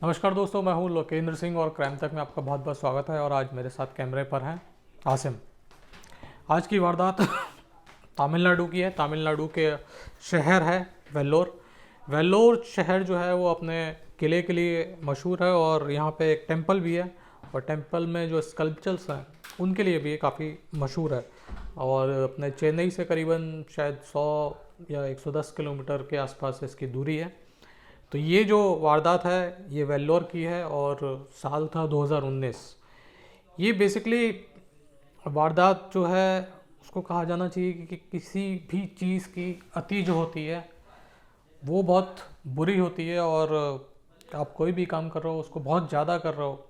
नमस्कार दोस्तों, मैं हूं लोकेंद्र सिंह और क्राइम तक में आपका बहुत बहुत स्वागत है। और आज मेरे साथ कैमरे पर हैं आसिम। आज की वारदात तमिलनाडु की है। तमिलनाडु के शहर है वेल्लोर। वेल्लोर शहर जो है वो अपने किले के लिए मशहूर है और यहाँ पे एक टेंपल भी है। और टेंपल में जो स्कल्पचर्स हैं उनके लिए भी काफ़ी मशहूर है। और अपने चेन्नई से करीबन शायद 100 या 110 किलोमीटर के आसपास इसकी दूरी है। तो ये जो वारदात है ये वेल्लोर की है और साल था 2019। ये बेसिकली वारदात जो है उसको कहा जाना चाहिए कि किसी भी चीज़ की अति जो होती है वो बहुत बुरी होती है। और आप कोई भी काम कर रहे हो उसको बहुत ज़्यादा कर रहे हो,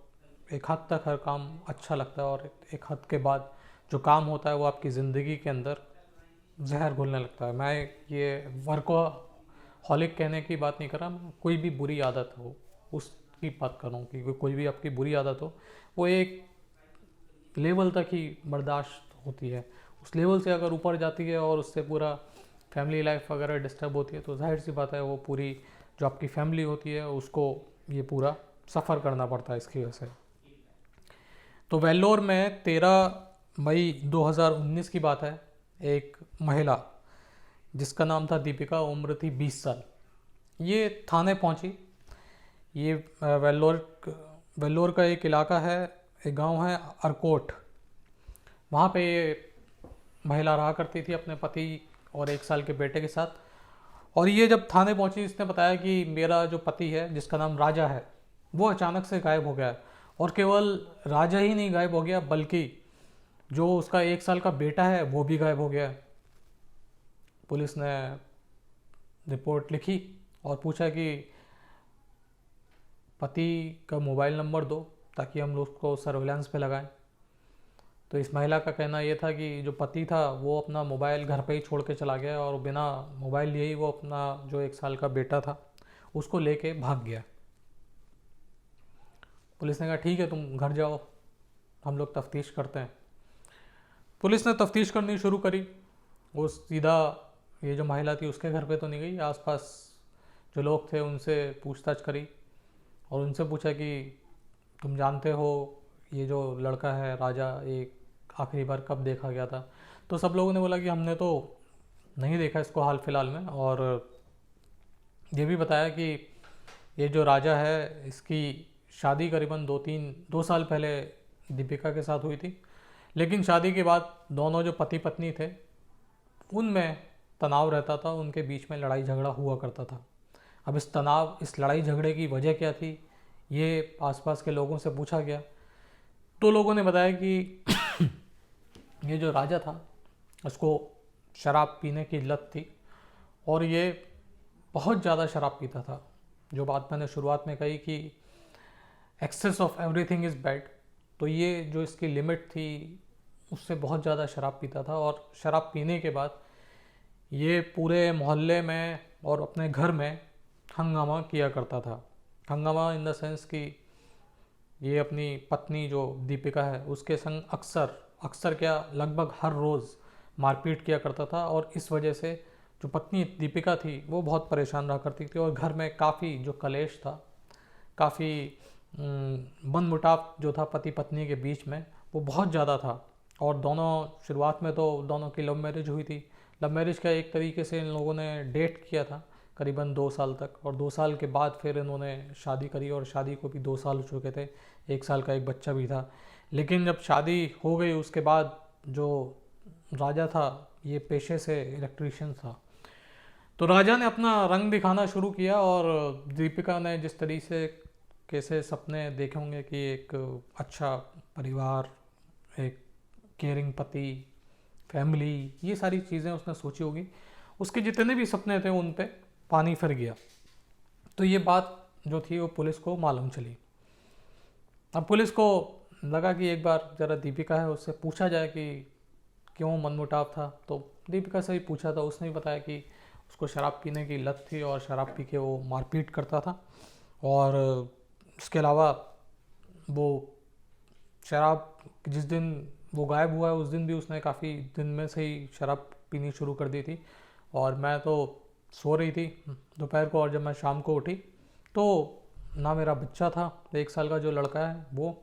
एक हद तक हर काम अच्छा लगता है और एक हद के बाद जो काम होता है वो आपकी ज़िंदगी के अंदर जहर घुलने लगता है। मैं ये वर्कोहॉलिक कहने की बात नहीं कर रहा, मैं कोई भी बुरी आदत हो उसकी बात कर रहा हूँ कि कोई भी आपकी बुरी आदत हो वो एक लेवल तक ही बर्दाश्त होती है। उस लेवल से अगर ऊपर जाती है और उससे पूरा फैमिली लाइफ वगैरह डिस्टर्ब होती है तो जाहिर सी बात है वो पूरी जो आपकी फैमिली होती है उसको ये पूरा सफ़र करना पड़ता है इसकी वजह से। तो वेल्लोर में 13 मई 2019 की बात है। एक महिला जिसका नाम था दीपिका, उम्र थी 20 साल, ये थाने पहुंची। ये वेल्लोर का एक इलाका है, एक गांव है अरकोट। वहाँ पे ये महिला रहा करती थी अपने पति और 1 साल के बेटे के साथ। और ये जब थाने पहुंची इसने बताया कि मेरा जो पति है जिसका नाम राजा है वो अचानक से गायब हो गया है। और केवल राजा ही नहीं गायब हो गया बल्कि जो उसका 1 साल का बेटा है वो भी गायब हो गया है। पुलिस ने रिपोर्ट लिखी और पूछा कि पति का मोबाइल नंबर दो ताकि हम लोग उसको सर्विलांस पे लगाएं। तो इस महिला का कहना ये था कि जो पति था वो अपना मोबाइल घर पे ही छोड़ के चला गया और बिना मोबाइल लिए ही वो अपना जो 1 साल का बेटा था उसको लेके भाग गया। पुलिस ने कहा ठीक है तुम घर जाओ, हम लोग तफ्तीश करते हैं। पुलिस ने तफ्तीश करनी शुरू करी। वो सीधा ये जो महिला थी उसके घर पे तो नहीं गई, आसपास जो लोग थे उनसे पूछताछ करी और उनसे पूछा कि तुम जानते हो ये जो लड़का है राजा, एक आखिरी बार कब देखा गया था। तो सब लोगों ने बोला कि हमने तो नहीं देखा इसको हाल फिलहाल में। और ये भी बताया कि ये जो राजा है इसकी शादी करीबन 2 साल पहले दीपिका के साथ हुई थी। लेकिन शादी के बाद दोनों जो पति पत्नी थे उनमें तनाव रहता था, उनके बीच में लड़ाई झगड़ा हुआ करता था। अब इस तनाव, इस लड़ाई झगड़े की वजह क्या थी ये आसपास के लोगों से पूछा गया। तो लोगों ने बताया कि ये जो राजा था उसको शराब पीने की लत थी और ये बहुत ज़्यादा शराब पीता था। जो बात मैंने शुरुआत में कही कि excess of everything is bad, तो ये जो इसकी लिमिट थी उससे बहुत ज़्यादा शराब पीता था। और शराब पीने के बाद ये पूरे मोहल्ले में और अपने घर में हंगामा किया करता था। हंगामा इन द सेंस कि ये अपनी पत्नी जो दीपिका है उसके संग अक्सर अक्सर क्या लगभग हर रोज़ मारपीट किया करता था। और इस वजह से जो पत्नी दीपिका थी वो बहुत परेशान रहा करती थी और घर में काफ़ी जो कलेश था, काफ़ी मनमुटाव जो था पति पत्नी के बीच में वो बहुत ज़्यादा था। और दोनों शुरुआत में तो दोनों की लव मैरिज हुई थी। लव मैरिज का एक तरीके से इन लोगों ने डेट किया था करीबन 2 साल तक, और 2 साल के बाद फिर इन्होंने शादी करी और शादी को भी 2 साल हो चुके थे, 1 साल का एक बच्चा भी था। लेकिन जब शादी हो गई उसके बाद जो राजा था ये पेशे से इलेक्ट्रीशियन था। तो राजा ने अपना रंग दिखाना शुरू किया और दीपिका ने जिस तरीके से कैसे सपने देखे होंगे कि एक अच्छा परिवार, एक केयरिंग पति, फैमिली, ये सारी चीज़ें उसने सोची होगी, उसके जितने भी सपने थे उन पे पानी फिर गया। तो ये बात जो थी वो पुलिस को मालूम चली। अब पुलिस को लगा कि एक बार ज़रा दीपिका है उससे पूछा जाए कि क्यों मनमुटाव था। तो दीपिका से भी पूछा था, उसने भी बताया कि उसको शराब पीने की लत थी और शराब पी के वो मारपीट करता था। और इसके अलावा वो शराब जिस दिन वो गायब हुआ है उस दिन भी उसने काफ़ी दिन में से ही शराब पीनी शुरू कर दी थी। और मैं तो सो रही थी दोपहर को और जब मैं शाम को उठी तो ना मेरा बच्चा था 1 साल का जो लड़का है वो,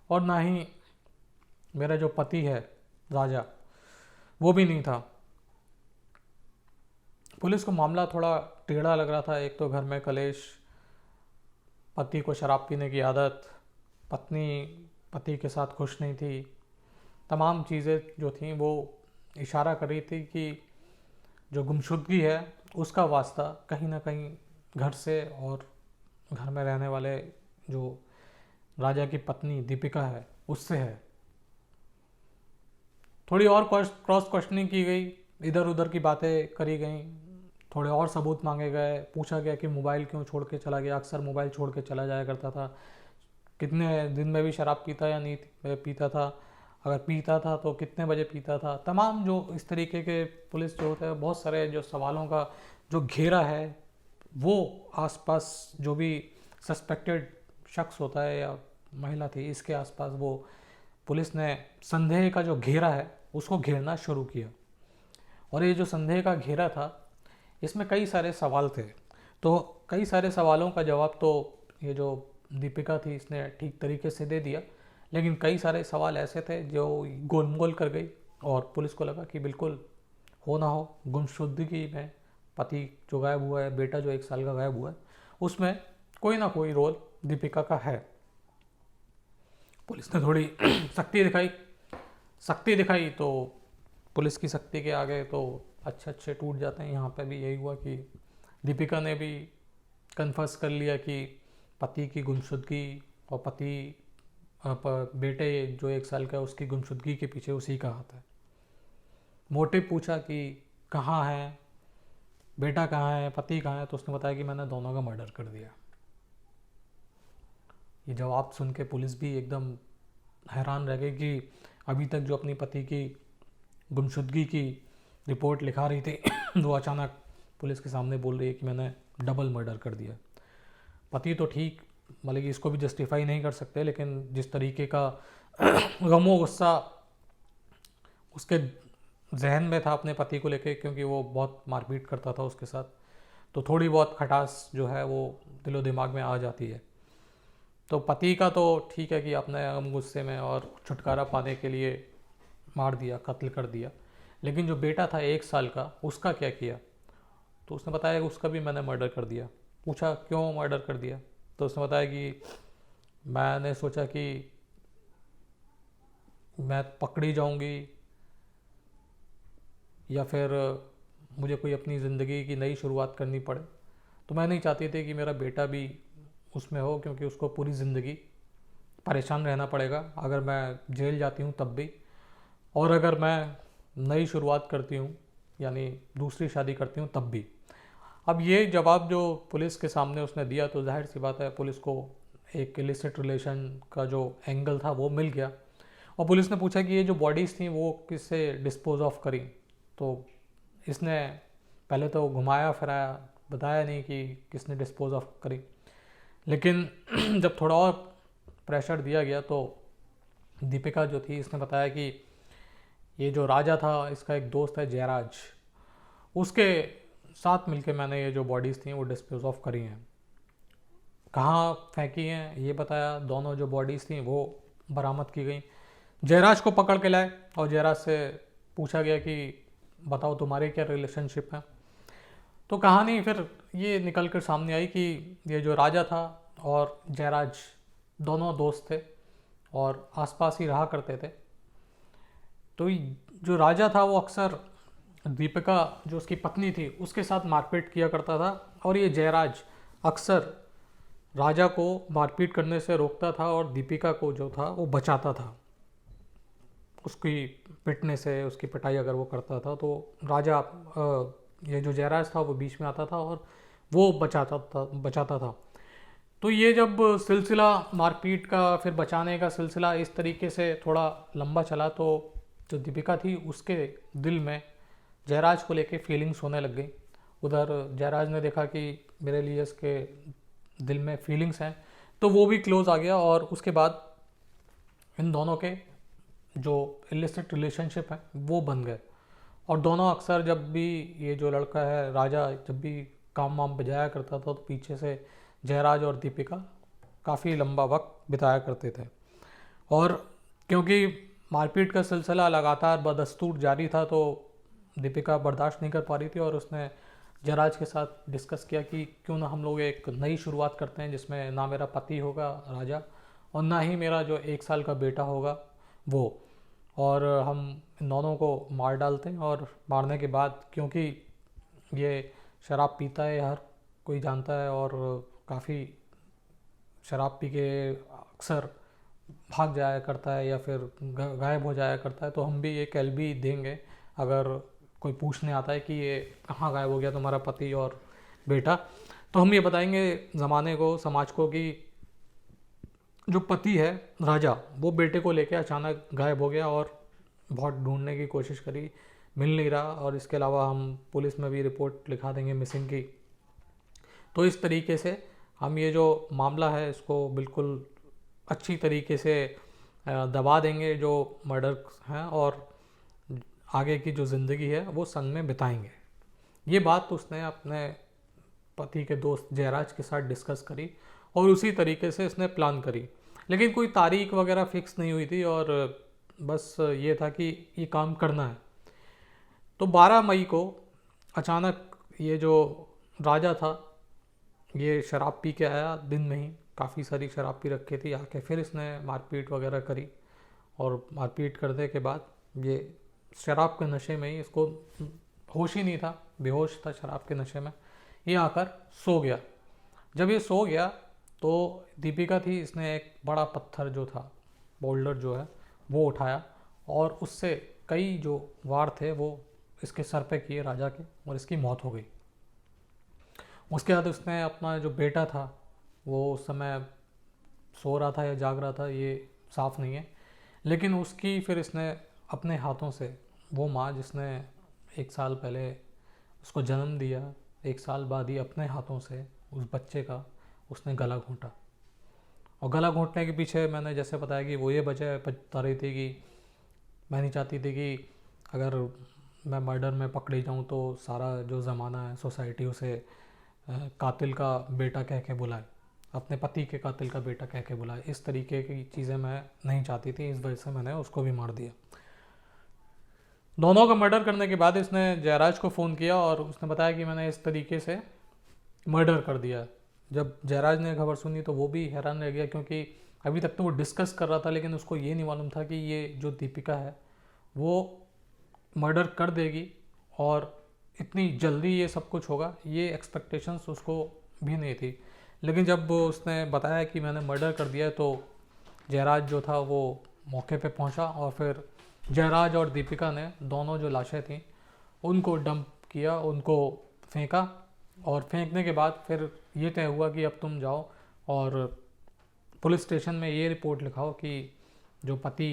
और ना ही मेरा जो पति है राजा, वो भी नहीं था। पुलिस को मामला थोड़ा टेढ़ा लग रहा था। एक तो घर में कलेश, पति को शराब पीने की आदत, पत्नी पति के साथ खुश नहीं थी, तमाम चीज़ें जो थीं वो इशारा कर रही थी कि जो गुमशुदगी है उसका वास्ता कहीं ना कहीं घर से और घर में रहने वाले जो राजा की पत्नी दीपिका है उससे है। थोड़ी और क्रॉस क्वेश्चनिंग की गई, इधर उधर की बातें करी गई, थोड़े और सबूत मांगे गए, पूछा गया कि मोबाइल क्यों छोड़ के चला गया। अक्सर मोबाइल छोड़ के चला जाया करता था, कितने दिन में भी शराब पीता या नहीं पीता था, अगर पीता था तो कितने बजे पीता था। तमाम जो इस तरीके के पुलिस जो होता है, बहुत सारे जो सवालों का जो घेरा है वो आसपास जो भी सस्पेक्टेड शख्स होता है या महिला थी इसके आसपास वो पुलिस ने संदेह का जो घेरा है उसको घेरना शुरू किया। और ये जो संदेह का घेरा था इसमें कई सारे सवाल थे। तो कई सारे सवालों का जवाब तो ये जो दीपिका थी इसने ठीक तरीके से दे दिया, लेकिन कई सारे सवाल ऐसे थे जो गोलमोल कर गई और पुलिस को लगा कि बिल्कुल हो ना हो गुमशुदगी में पति जो गायब हुआ है, बेटा जो 1 साल का गायब हुआ है, उसमें कोई ना कोई रोल दीपिका का है। पुलिस ने थोड़ी सख्ती दिखाई तो पुलिस की सख्ती के आगे तो अच्छे टूट जाते हैं। यहाँ पे भी यही हुआ कि दीपिका ने भी कन्फर्स कर लिया कि पति की गुमशुदगी और बेटे जो 1 साल का है उसकी गुमशुदगी के पीछे उसी का हाथ है। मोटिव पूछा कि कहाँ है बेटा, कहाँ है पति, कहाँ है, तो उसने बताया कि मैंने दोनों का मर्डर कर दिया। ये जवाब सुन के पुलिस भी एकदम हैरान रह गई कि अभी तक जो अपनी पति की गुमशुदगी की रिपोर्ट लिखा रही थी वो अचानक पुलिस के सामने बोल रही है कि मैंने डबल मर्डर कर दिया। पति तो ठीक, मतलब कि इसको भी जस्टिफाई नहीं कर सकते, लेकिन जिस तरीके का गमो गुस्सा उसके जहन में था अपने पति को लेके, क्योंकि वो बहुत मारपीट करता था उसके साथ, तो थोड़ी बहुत खटास जो है वो दिलो दिमाग में आ जाती है। तो पति का तो ठीक है कि अपने गम गुस्से में और छुटकारा पाने के लिए मार दिया, कत्ल कर दिया, लेकिन जो बेटा था 1 साल का उसका क्या किया? तो उसने बताया कि उसका भी मैंने मर्डर कर दिया। पूछा क्यों मर्डर कर दिया? तो उसने बताया कि मैंने सोचा कि मैं पकड़ी जाऊंगी या फिर मुझे कोई अपनी ज़िंदगी की नई शुरुआत करनी पड़े, तो मैं नहीं चाहती थी कि मेरा बेटा भी उसमें हो, क्योंकि उसको पूरी ज़िंदगी परेशान रहना पड़ेगा अगर मैं जेल जाती हूँ तब भी, और अगर मैं नई शुरुआत करती हूँ यानी दूसरी शादी करती हूँ तब भी। अब ये जवाब जो पुलिस के सामने उसने दिया तो जाहिर सी बात है पुलिस को एक इलिसिट रिलेशन का जो एंगल था वो मिल गया। और पुलिस ने पूछा कि ये जो बॉडीज़ थी वो किससे डिस्पोज ऑफ करी, तो इसने पहले तो घुमाया फिराया, बताया नहीं कि किसने डिस्पोज ऑफ करी, लेकिन जब थोड़ा और प्रेशर दिया गया तो दीपिका जो थी इसने बताया कि ये जो राजा था इसका एक दोस्त है जयराज, उसके साथ मिलके मैंने ये जो बॉडीज़ थी वो डिस्पोज ऑफ करी हैं। कहाँ फेंकी हैं ये बताया, दोनों जो बॉडीज़ थी वो बरामद की गई। जयराज को पकड़ के लाए और जयराज से पूछा गया कि बताओ तुम्हारे क्या रिलेशनशिप है। तो कहानी फिर ये निकल कर सामने आई कि ये जो राजा था और जयराज दोनों दोस्त थे और आसपास ही रहा करते थे। तो जो राजा था वो अक्सर दीपिका जो उसकी पत्नी थी उसके साथ मारपीट किया करता था, और ये जयराज अक्सर राजा को मारपीट करने से रोकता था और दीपिका को जो था वो बचाता था। उसकी पिटने से, उसकी पिटाई अगर वो करता था तो राजा ये जो जयराज था वो बीच में आता था और वो बचाता था। तो ये जब सिलसिला मारपीट का फिर बचाने का सिलसिला इस तरीके से थोड़ा लंबा चला तो जो दीपिका थी उसके दिल में जयराज को लेके फीलिंग्स होने लग गई। उधर जयराज ने देखा कि मेरे लिए इसके दिल में फीलिंग्स हैं तो वो भी क्लोज आ गया, और उसके बाद इन दोनों के जो इलिसिट रिलेशनशिप है वो बन गए। और दोनों अक्सर जब भी ये जो लड़का है राजा जब भी काम वाम बजाया करता था तो पीछे से जयराज और दीपिका काफ़ी लंबा वक्त बिताया करते थे। और क्योंकि मारपीट का सिलसिला लगातार बदस्तूर जारी था तो दीपिका बर्दाश्त नहीं कर पा रही थी और उसने जयराज के साथ डिस्कस किया कि क्यों ना हम लोग एक नई शुरुआत करते हैं जिसमें ना मेरा पति होगा राजा और ना ही मेरा जो 1 साल का बेटा होगा वो, और हम इन दोनों को मार डालते हैं। और मारने के बाद, क्योंकि ये शराब पीता है, हर कोई जानता है, और काफ़ी शराब पी के अक्सर भाग जाया करता है या फिर गायब हो जाया करता है, तो हम भी एक एलबी देंगे अगर कोई पूछने आता है कि ये कहाँ गायब हो गया तुम्हारा पति और बेटा, तो हम ये बताएंगे ज़माने को, समाज को, कि जो पति है राजा वो बेटे को लेके अचानक गायब हो गया और बहुत ढूंढने की कोशिश करी, मिल नहीं रहा। और इसके अलावा हम पुलिस में भी रिपोर्ट लिखा देंगे मिसिंग की। तो इस तरीके से हम ये जो मामला है इसको बिल्कुल अच्छी तरीके से दबा देंगे जो मर्डर हैं, और आगे की जो ज़िंदगी है वो संग में बिताएंगे। ये बात उसने अपने पति के दोस्त जयराज के साथ डिस्कस करी और उसी तरीके से इसने प्लान करी। लेकिन कोई तारीख वगैरह फिक्स नहीं हुई थी और बस ये था कि ये काम करना है। तो 12 मई को अचानक ये जो राजा था ये शराब पी के आया, दिन में ही काफ़ी सारी शराब पी रखी थी, आके फिर इसने मारपीट वगैरह करी। और मारपीट करने के बाद ये शराब के नशे में ही, इसको होश ही नहीं था, बेहोश था शराब के नशे में, ये आकर सो गया। जब ये सो गया तो दीपिका थी, इसने एक बड़ा पत्थर जो था, बोल्डर जो है, वो उठाया और उससे कई जो वार थे वो इसके सर पे किए राजा के, और इसकी मौत हो गई। उसके बाद उसने अपना जो बेटा था वो उस समय सो रहा था या जाग रहा था ये साफ नहीं है, लेकिन उसकी फिर इसने अपने हाथों से, वो माँ जिसने 1 साल पहले उसको जन्म दिया, 1 साल बाद ही अपने हाथों से उस बच्चे का उसने गला घोंटा। और गला घोंटने के पीछे मैंने जैसे बताया कि वो ये वजह बता रही थी कि मैं नहीं चाहती थी कि अगर मैं मर्डर में पकड़ी जाऊँ तो सारा जो ज़माना है सोसाइटी उसे कातिल का बेटा कह के बुलाए, अपने पति के कातिल का बेटा कह के बुलाए। इस तरीके की चीज़ें मैं नहीं चाहती थी, इस वजह से मैंने उसको भी मार दिया। दोनों का मर्डर करने के बाद इसने जयराज को फ़ोन किया और उसने बताया कि मैंने इस तरीके से मर्डर कर दिया। जब जयराज ने खबर सुनी तो वो भी हैरान रह गया, क्योंकि अभी तक तो वो डिस्कस कर रहा था, लेकिन उसको ये नहीं मालूम था कि ये जो दीपिका है वो मर्डर कर देगी और इतनी जल्दी ये सब कुछ होगा, ये एक्सपेक्टेशंस उसको भी नहीं थी। लेकिन जब उसने बताया कि मैंने मर्डर कर दिया तो जयराज जो था वो मौके पे पहुंचा और फिर जयराज और दीपिका ने दोनों जो लाशें थीं उनको डंप किया, उनको फेंका, और फेंकने के बाद फिर ये तय हुआ कि अब तुम जाओ और पुलिस स्टेशन में ये रिपोर्ट लिखाओ कि जो पति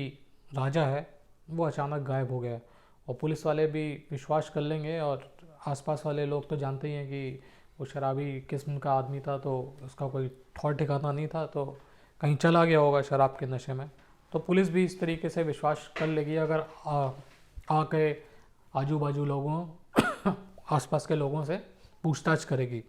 राजा है वो अचानक गायब हो गया। और पुलिस वाले भी विश्वास कर लेंगे, और आसपास वाले लोग तो जानते ही हैं कि वो शराबी किस्म का आदमी था, तो उसका कोई ठौर ठिकाना नहीं था, तो कहीं चला गया होगा शराब के नशे में। तो पुलिस भी इस तरीके से विश्वास कर लेगी अगर आके आजू बाजू लोगों आसपास के लोगों से पूछताछ करेगी।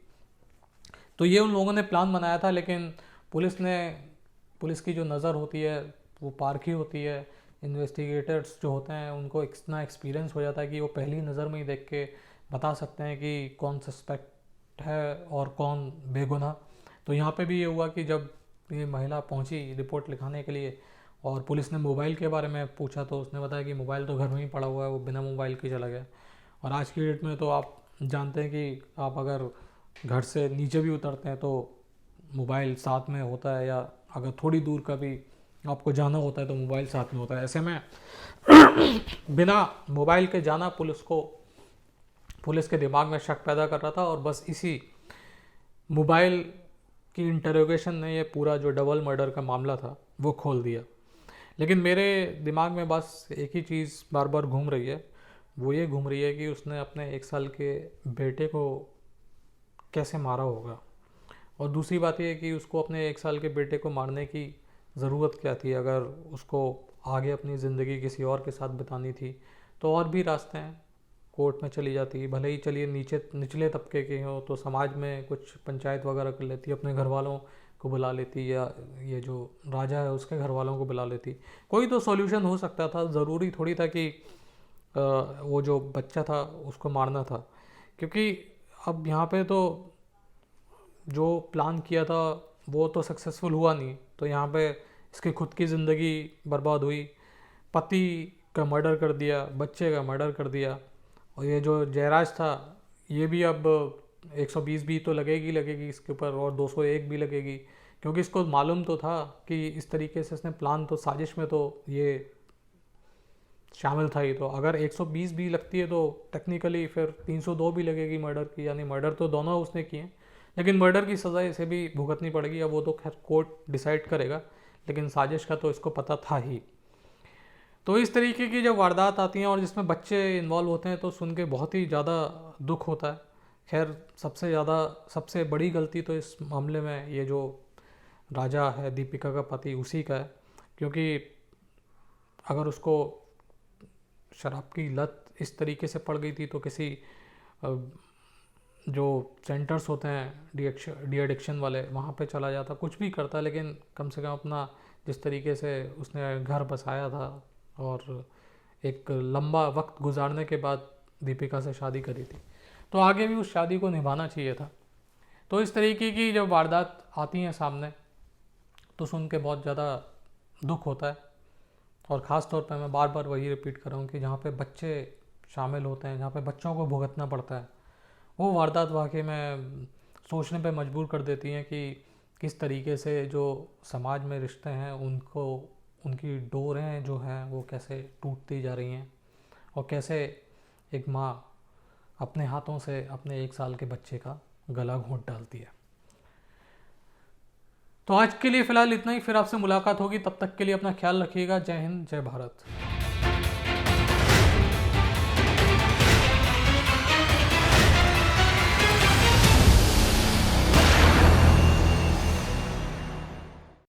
तो ये उन लोगों ने प्लान बनाया था, लेकिन पुलिस की जो नज़र होती है वो पारखी होती है। इन्वेस्टिगेटर्स जो होते हैं उनको इतना एक्सपीरियंस हो जाता है कि वो पहली नज़र में ही देख के बता सकते हैं कि कौन सस्पेक्ट है और कौन बेगुनाह। तो यहाँ पे भी ये हुआ कि जब ये महिला पहुँची रिपोर्ट लिखाने के लिए और पुलिस ने मोबाइल के बारे में पूछा तो उसने बताया कि मोबाइल तो घर में ही पड़ा हुआ है, वो बिना मोबाइल के चला गया। और आज की डेट में तो आप जानते हैं कि आप अगर घर से नीचे भी उतरते हैं तो मोबाइल साथ में होता है, या अगर थोड़ी दूर का भी आपको जाना होता है तो मोबाइल साथ में होता है। ऐसे में बिना मोबाइल के जाना पुलिस के दिमाग में शक पैदा कर रहा था, और बस इसी मोबाइल की इंटरोगेशन ने ये पूरा जो डबल मर्डर का मामला था वो खोल दिया। लेकिन मेरे दिमाग में बस एक ही चीज़ बार बार घूम रही है, वो ये घूम रही है कि उसने अपने 1 साल के बेटे को कैसे मारा होगा। और दूसरी बात यह है कि उसको अपने 1 साल के बेटे को मारने की ज़रूरत क्या थी। अगर उसको आगे अपनी ज़िंदगी किसी और के साथ बितानी थी तो और भी रास्ते हैं, कोर्ट में चली जाती, भले ही चलिए निचले तबके के हो तो समाज में कुछ पंचायत वगैरह कर लेती, अपने घर वालों को बुला लेती, या ये जो राजा है उसके घर वालों को बुला लेती। कोई तो सॉल्यूशन हो सकता था, ज़रूरी थोड़ी था कि वो जो बच्चा था उसको मारना था। क्योंकि अब यहाँ पे तो जो प्लान किया था वो तो सक्सेसफुल हुआ नहीं, तो यहाँ पे इसकी खुद की ज़िंदगी बर्बाद हुई, पति का मर्डर कर दिया, बच्चे का मर्डर कर दिया, और ये जो जयराज था ये भी अब 120 भी तो लगेगी इसके ऊपर, और 201 भी लगेगी, क्योंकि इसको मालूम तो था कि इस तरीके से इसने प्लान, तो साजिश में तो ये शामिल था ही। तो अगर 120 भी लगती है तो टेक्निकली फिर 302 भी लगेगी मर्डर की, यानी मर्डर तो दोनों उसने किए, लेकिन मर्डर की सज़ा इसे भी भुगतनी पड़ेगी। अब वो तो खैर कोर्ट डिसाइड करेगा, लेकिन साजिश का तो इसको पता था ही। तो इस तरीके की जब वारदात आती हैं और जिसमें बच्चे इन्वॉल्व होते हैं तो सुन के बहुत ही ज़्यादा दुख होता है। खैर सबसे बड़ी गलती तो इस मामले में ये जो राजा है, दीपिका का पति, उसी का है, क्योंकि अगर उसको शराब की लत इस तरीके से पड़ गई थी तो किसी जो सेंटर्स होते हैं डी एडिक्शन वाले, वहाँ पे चला जाता, कुछ भी करता, लेकिन कम से कम अपना जिस तरीके से उसने घर बसाया था और एक लंबा वक्त गुजारने के बाद दीपिका से शादी करी थी, तो आगे भी उस शादी को निभाना चाहिए था। तो इस तरीके की जब वारदात आती हैं सामने तो सुन के बहुत ज़्यादा दुख होता है। और ख़ास तौर पे मैं बार बार वही रिपीट कर रहा हूँ कि जहाँ पे बच्चे शामिल होते हैं, जहाँ पे बच्चों को भुगतना पड़ता है, वो वारदात वाकई में सोचने पे मजबूर कर देती हैं कि किस तरीके से जो समाज में रिश्ते हैं उनको, उनकी डोरें जो हैं वो कैसे टूटती जा रही हैं, और कैसे एक माँ अपने हाथों से अपने 1 साल के बच्चे का गला घोंट डालती है। तो आज के लिए फ़िलहाल इतना ही, फिर आपसे मुलाकात होगी, तब तक के लिए अपना ख्याल रखिएगा। जय हिंद, जय भारत।